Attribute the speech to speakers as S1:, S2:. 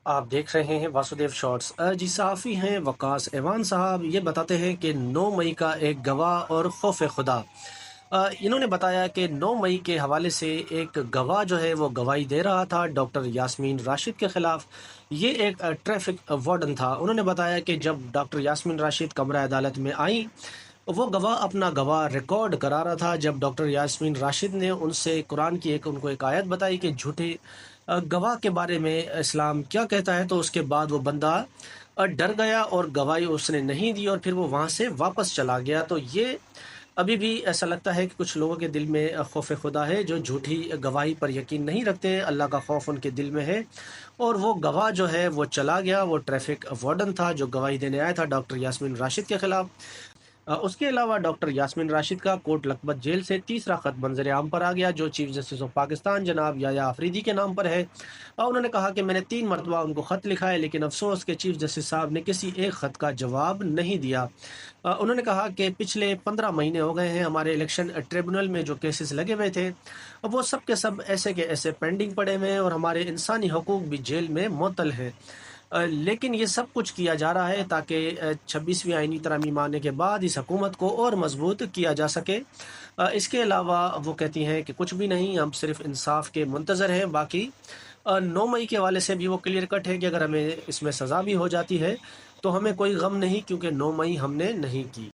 S1: आप देख रहे हैं वासुदेव शॉर्ट्स। जी, सहाफ़ी हैं वकास एवान साहब, ये बताते हैं कि 9 मई का एक गवाह और खौफ खुदा। इन्होंने बताया कि 9 मई के हवाले से एक गवाह जो है वो गवाही दे रहा था डॉक्टर यास्मीन राशिद के ख़िलाफ़। ये एक ट्रैफिक वार्डन था। उन्होंने बताया कि जब डॉक्टर यास्मीन राशिद कमरा अदालत में आई, वो गवाह अपना गवाह रिकॉर्ड करा रहा था जब डॉक्टर यास्मीन राशिद ने उनसे कुरान की उनको एक आयत बताई कि झूठे गवाह के बारे में इस्लाम क्या कहता है। तो उसके बाद वो बंदा डर गया और गवाही उसने नहीं दी और फिर वो वहाँ से वापस चला गया। तो ये अभी भी ऐसा लगता है कि कुछ लोगों के दिल में खौफ खुदा है, जो झूठी गवाही पर यकीन नहीं रखते। अल्लाह का खौफ उनके दिल में है। और वो गवाह जो है वो चला गया, वो ट्रैफिक वार्डन था जो गवाही देने आया था डॉक्टर यास्मीन राशिद के खिलाफ। उसके अलावा डॉक्टर यास्मीन राशिद का कोट लखपत जेल से तीसरा खत मंजर आम पर आ गया, जो चीफ जस्टिस ऑफ पाकिस्तान जनाब याया आफरीदी के नाम पर है। और उन्होंने कहा कि मैंने 3 मरतबा उनको ख़त लिखा है, लेकिन अफसोस के चीफ जस्टिस साहब ने किसी एक ख़त का जवाब नहीं दिया। उन्होंने कहा कि पिछले 15 महीने हो गए हैं, हमारे इलेक्शन ट्रिब्यूनल में जो केसेस लगे हुए थे वो सब के सब ऐसे के ऐसे पेंडिंग पड़े हुए हैं और हमारे इंसानी हकूक़ भी जेल में मुअत्तल हैं। लेकिन ये सब कुछ किया जा रहा है ताकि 26वीं आईनी तरमीम आने के बाद इस हुकूमत को और मजबूत किया जा सके। इसके अलावा वो कहती हैं कि कुछ भी नहीं, हम सिर्फ इंसाफ के मुंतज़र हैं। बाकी 9 मई के हवाले से भी वो क्लियर कट है कि अगर हमें इसमें सज़ा भी हो जाती है तो हमें कोई गम नहीं, क्योंकि 9 मई हमने नहीं की।